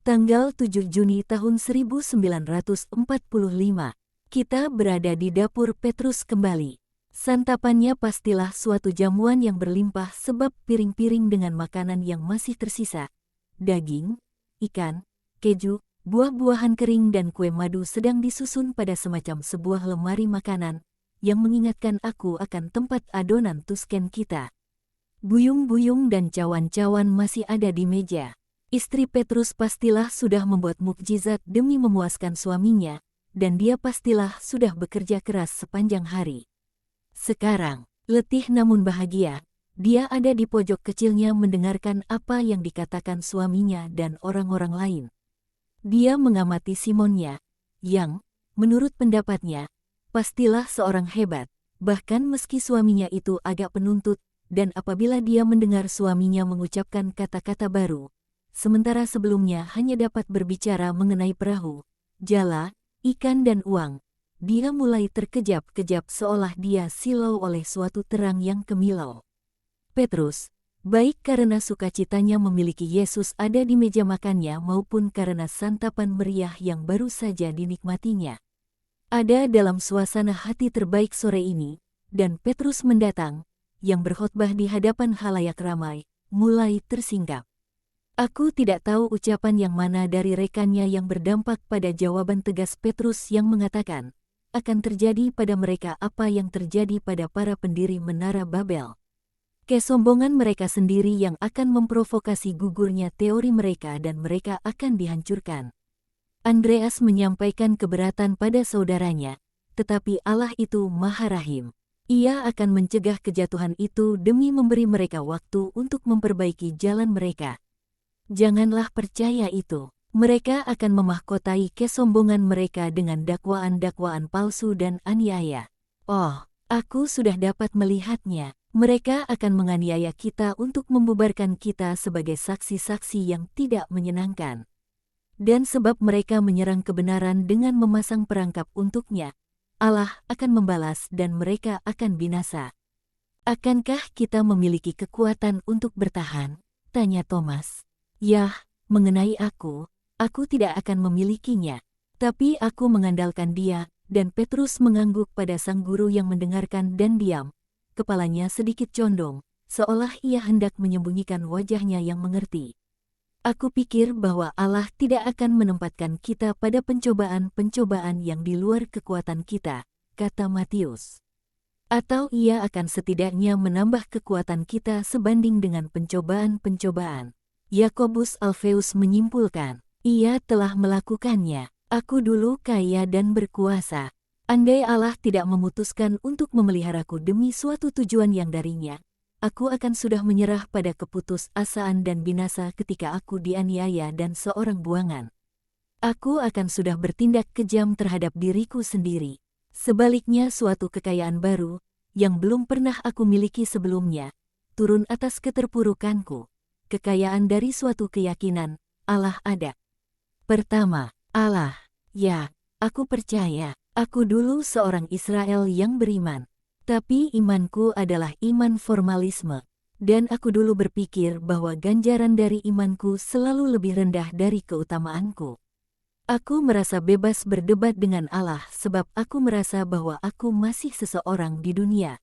Tanggal 7 Juni tahun 1945, kita berada di dapur Petrus kembali. Santapannya pastilah suatu jamuan yang berlimpah sebab piring-piring dengan makanan yang masih tersisa. Daging, ikan, keju, buah-buahan kering dan kue madu sedang disusun pada semacam sebuah lemari makanan yang mengingatkan aku akan tempat adonan Tusken kita. Buyung-buyung dan cawan-cawan masih ada di meja. Istri Petrus pastilah sudah membuat mukjizat demi memuaskan suaminya, dan dia pastilah sudah bekerja keras sepanjang hari. Sekarang, letih namun bahagia, dia ada di pojok kecilnya mendengarkan apa yang dikatakan suaminya dan orang-orang lain. Dia mengamati Simonnya, yang, menurut pendapatnya, pastilah seorang hebat, bahkan meski suaminya itu agak penuntut, dan apabila dia mendengar suaminya mengucapkan kata-kata baru, sementara sebelumnya hanya dapat berbicara mengenai perahu, jala, ikan dan uang, dia mulai terkejap-kejap seolah dia silau oleh suatu terang yang kemilau. Petrus, baik karena sukacitanya memiliki Yesus ada di meja makannya maupun karena santapan meriah yang baru saja dinikmatinya, ada dalam suasana hati terbaik sore ini, dan Petrus mendatang, yang berkhotbah di hadapan halayak ramai, mulai tersingkap. Aku tidak tahu ucapan yang mana dari rekannya yang berdampak pada jawaban tegas Petrus yang mengatakan, akan terjadi pada mereka apa yang terjadi pada para pendiri Menara Babel. Kesombongan mereka sendiri yang akan memprovokasi gugurnya teori mereka dan mereka akan dihancurkan. Andreas menyampaikan keberatan pada saudaranya, tetapi Allah itu Maha Rahim. Ia akan mencegah kejatuhan itu demi memberi mereka waktu untuk memperbaiki jalan mereka. Janganlah percaya itu. Mereka akan memahkotai kesombongan mereka dengan dakwaan-dakwaan palsu dan aniaya. Oh, aku sudah dapat melihatnya. Mereka akan menganiaya kita untuk membubarkan kita sebagai saksi-saksi yang tidak menyenangkan. Dan sebab mereka menyerang kebenaran dengan memasang perangkap untuknya, Allah akan membalas dan mereka akan binasa. Akankah kita memiliki kekuatan untuk bertahan? Tanya Thomas. Yah, mengenai aku tidak akan memilikinya. Tapi aku mengandalkan dia, dan Petrus mengangguk pada sang guru yang mendengarkan dan diam. Kepalanya sedikit condong, seolah ia hendak menyembunyikan wajahnya yang mengerti. Aku pikir bahwa Allah tidak akan menempatkan kita pada pencobaan-pencobaan yang di luar kekuatan kita, kata Matius. Atau ia akan setidaknya menambah kekuatan kita sebanding dengan pencobaan-pencobaan. Yakobus Alfeus menyimpulkan, ia telah melakukannya. Aku dulu kaya dan berkuasa. Andai Allah tidak memutuskan untuk memeliharaku demi suatu tujuan yang darinya, aku akan sudah menyerah pada keputusasaan dan binasa ketika aku dianiaya dan seorang buangan. Aku akan sudah bertindak kejam terhadap diriku sendiri. Sebaliknya suatu kekayaan baru, yang belum pernah aku miliki sebelumnya, turun atas keterpurukanku. Kekayaan dari suatu keyakinan, Allah ada. Pertama, Allah. Ya, aku percaya, aku dulu seorang Israel yang beriman. Tapi imanku adalah iman formalisme. Dan aku dulu berpikir bahwa ganjaran dari imanku selalu lebih rendah dari keutamaanku. Aku merasa bebas berdebat dengan Allah sebab aku merasa bahwa aku masih seseorang di dunia.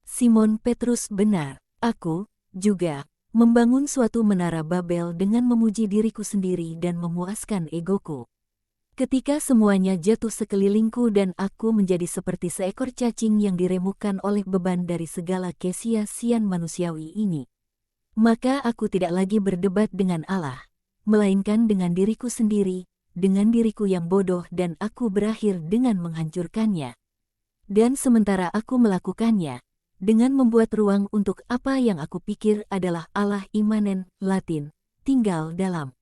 Simon Petrus benar, aku juga membangun suatu menara Babel dengan memuji diriku sendiri dan memuaskan egoku. Ketika semuanya jatuh sekelilingku dan aku menjadi seperti seekor cacing yang diremukkan oleh beban dari segala kesia-sian manusiawi ini, maka aku tidak lagi berdebat dengan Allah, melainkan dengan diriku sendiri, dengan diriku yang bodoh dan aku berakhir dengan menghancurkannya. Dan sementara aku melakukannya, dengan membuat ruang untuk apa yang aku pikir adalah Allah imanen, Latin, tinggal dalam.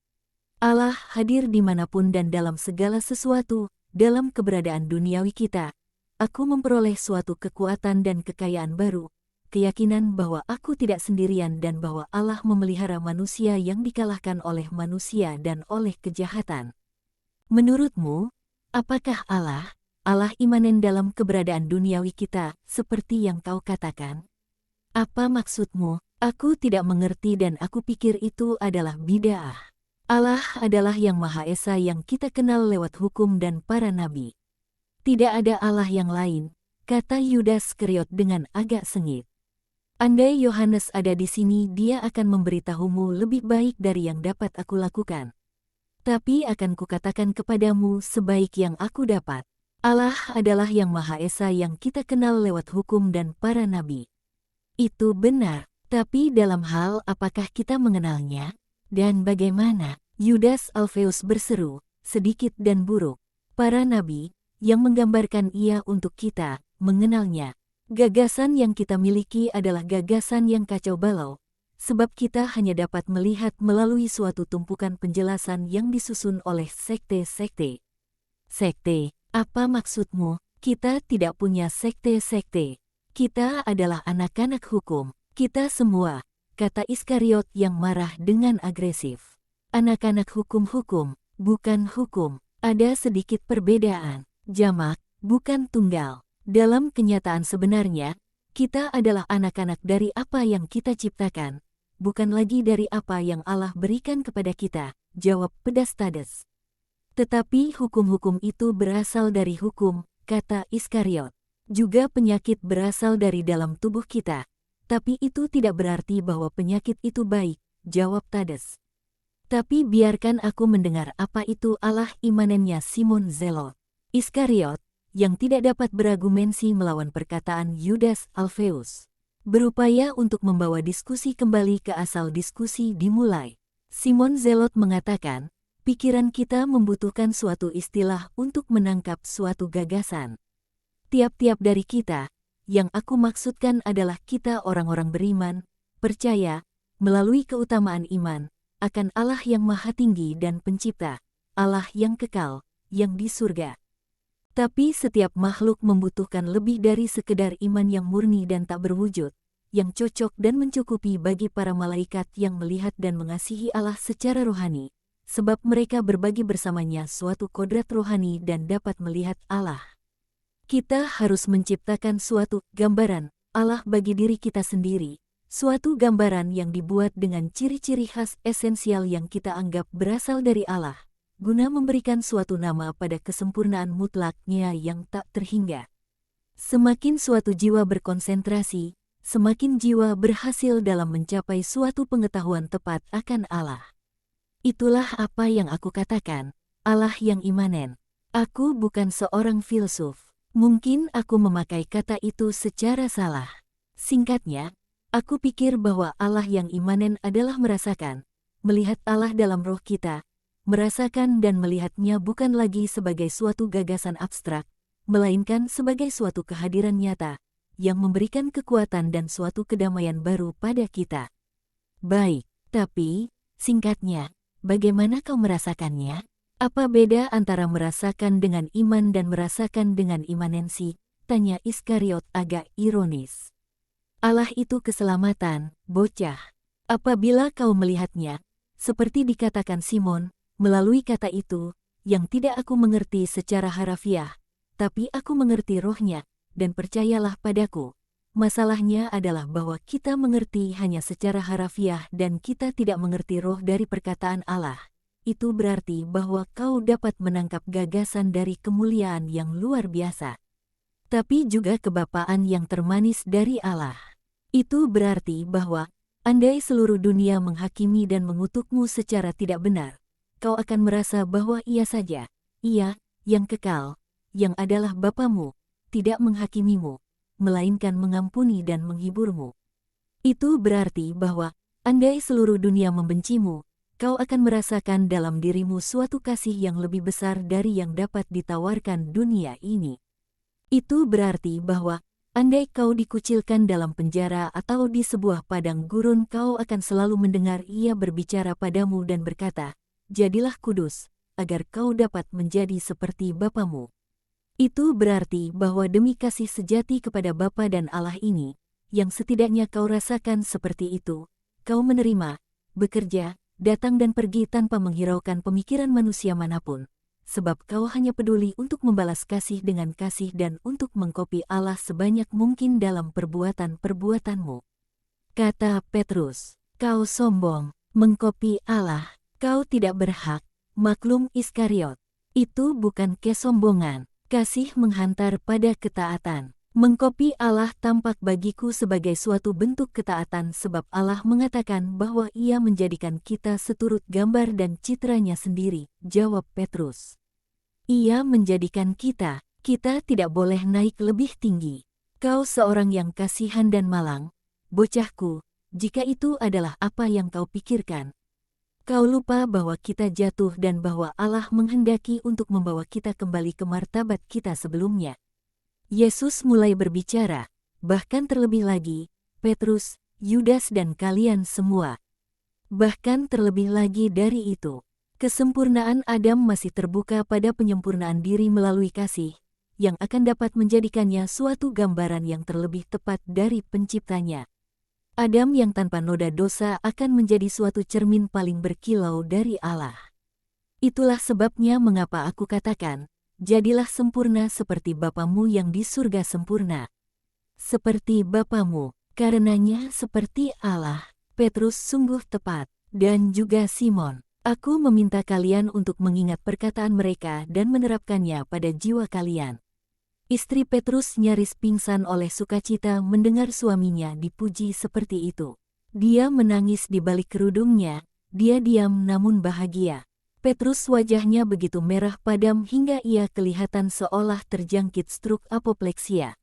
Allah hadir dimanapun dan dalam segala sesuatu, dalam keberadaan duniawi kita. Aku memperoleh suatu kekuatan dan kekayaan baru, keyakinan bahwa aku tidak sendirian dan bahwa Allah memelihara manusia yang dikalahkan oleh manusia dan oleh kejahatan. Menurutmu, apakah Allah imanen dalam keberadaan duniawi kita, seperti yang kau katakan? Apa maksudmu? Aku tidak mengerti dan aku pikir itu adalah bid'ah. Allah adalah yang Maha Esa yang kita kenal lewat hukum dan para nabi. Tidak ada Allah yang lain, kata Yudas Iskariot dengan agak sengit. Andai Yohanes ada di sini, dia akan memberitahumu lebih baik dari yang dapat aku lakukan. Tapi akan kukatakan kepadamu sebaik yang aku dapat. Allah adalah yang Maha Esa yang kita kenal lewat hukum dan para nabi. Itu benar, tapi dalam hal apakah kita mengenalnya? Dan bagaimana? Yudas Alfeus berseru, sedikit dan buruk. Para nabi, yang menggambarkan ia untuk kita, mengenalnya. Gagasan yang kita miliki adalah gagasan yang kacau balau, sebab kita hanya dapat melihat melalui suatu tumpukan penjelasan yang disusun oleh sekte-sekte. Sekte, apa maksudmu? Kita tidak punya sekte-sekte. Kita adalah anak-anak hukum. Kita semua, kata Iskariot yang marah dengan agresif. Anak-anak hukum-hukum, bukan hukum. Ada sedikit perbedaan. Jamak, bukan tunggal. Dalam kenyataan sebenarnya, kita adalah anak-anak dari apa yang kita ciptakan, bukan lagi dari apa yang Allah berikan kepada kita, jawab Pedastades. Tetapi hukum-hukum itu berasal dari hukum, kata Iskariot. Juga penyakit berasal dari dalam tubuh kita. Tapi itu tidak berarti bahwa penyakit itu baik, jawab Thades. Tapi biarkan aku mendengar apa itu Allah imanennya Simon Zelot. Iskariot, yang tidak dapat berargumensi melawan perkataan Yudas Alfeus, berupaya untuk membawa diskusi kembali ke asal diskusi dimulai. Simon Zelot mengatakan, pikiran kita membutuhkan suatu istilah untuk menangkap suatu gagasan. Tiap-tiap dari kita, yang aku maksudkan adalah kita orang-orang beriman, percaya, melalui keutamaan iman, akan Allah yang Maha Tinggi dan Pencipta, Allah yang kekal, yang di surga. Tapi setiap makhluk membutuhkan lebih dari sekedar iman yang murni dan tak berwujud, yang cocok dan mencukupi bagi para malaikat yang melihat dan mengasihi Allah secara rohani, sebab mereka berbagi bersamanya suatu kodrat rohani dan dapat melihat Allah. Kita harus menciptakan suatu gambaran Allah bagi diri kita sendiri, suatu gambaran yang dibuat dengan ciri-ciri khas esensial yang kita anggap berasal dari Allah, guna memberikan suatu nama pada kesempurnaan mutlaknya yang tak terhingga. Semakin suatu jiwa berkonsentrasi, semakin jiwa berhasil dalam mencapai suatu pengetahuan tepat akan Allah. Itulah apa yang aku katakan, Allah yang imanen. Aku bukan seorang filsuf. Mungkin aku memakai kata itu secara salah. Singkatnya, aku pikir bahwa Allah yang imanen adalah merasakan, melihat Allah dalam roh kita, merasakan dan melihatnya bukan lagi sebagai suatu gagasan abstrak, melainkan sebagai suatu kehadiran nyata, yang memberikan kekuatan dan suatu kedamaian baru pada kita. Baik, tapi, singkatnya, bagaimana kau merasakannya? Apa beda antara merasakan dengan iman dan merasakan dengan imanensi? Tanya Iskariot agak ironis. Allah itu keselamatan, bocah. Apabila kau melihatnya, seperti dikatakan Simon, melalui kata itu, yang tidak aku mengerti secara harafiah, tapi aku mengerti rohnya, dan percayalah padaku. Masalahnya adalah bahwa kita mengerti hanya secara harafiah dan kita tidak mengerti roh dari perkataan Allah. Itu berarti bahwa kau dapat menangkap gagasan dari kemuliaan yang luar biasa. Tapi juga kebapaan yang termanis dari Allah. Itu berarti bahwa, andai seluruh dunia menghakimi dan mengutukmu secara tidak benar, kau akan merasa bahwa ia saja, ia, yang kekal, yang adalah Bapamu, tidak menghakimimu, melainkan mengampuni dan menghiburmu. Itu berarti bahwa, andai seluruh dunia membencimu, kau akan merasakan dalam dirimu suatu kasih yang lebih besar dari yang dapat ditawarkan dunia ini. Itu berarti bahwa, andai kau dikucilkan dalam penjara atau di sebuah padang gurun, kau akan selalu mendengar ia berbicara padamu dan berkata, jadilah kudus, agar kau dapat menjadi seperti Bapamu. Itu berarti bahwa demi kasih sejati kepada Bapa dan Allah ini, yang setidaknya kau rasakan seperti itu, kau menerima, bekerja, datang dan pergi tanpa menghiraukan pemikiran manusia manapun, sebab kau hanya peduli untuk membalas kasih dengan kasih dan untuk mengkopi Allah sebanyak mungkin dalam perbuatan-perbuatanmu. Kata Petrus, kau sombong, mengkopi Allah. Kau tidak berhak, maklum Iskariot. Itu bukan kesombongan, kasih menghantar pada ketaatan. Mengkopi Allah tampak bagiku sebagai suatu bentuk ketaatan sebab Allah mengatakan bahwa Ia menjadikan kita seturut gambar dan citranya sendiri, jawab Petrus. Ia menjadikan kita tidak boleh naik lebih tinggi. Kau seorang yang kasihan dan malang, bocahku, jika itu adalah apa yang kau pikirkan. Kau lupa bahwa kita jatuh dan bahwa Allah menghendaki untuk membawa kita kembali ke martabat kita sebelumnya. Yesus mulai berbicara, bahkan terlebih lagi, Petrus, Yudas dan kalian semua. Bahkan terlebih lagi dari itu, kesempurnaan Adam masih terbuka pada penyempurnaan diri melalui kasih, yang akan dapat menjadikannya suatu gambaran yang terlebih tepat dari penciptanya. Adam yang tanpa noda dosa akan menjadi suatu cermin paling berkilau dari Allah. Itulah sebabnya mengapa aku katakan, jadilah sempurna seperti Bapamu yang di surga sempurna. Seperti Bapamu, karenanya seperti Allah. Petrus sungguh tepat, dan juga Simon. Aku meminta kalian untuk mengingat perkataan mereka dan menerapkannya pada jiwa kalian. Istri Petrus nyaris pingsan oleh sukacita mendengar suaminya dipuji seperti itu. Dia menangis di balik kerudungnya, dia diam namun bahagia. Petrus wajahnya begitu merah padam hingga ia kelihatan seolah terjangkit struk apopleksia.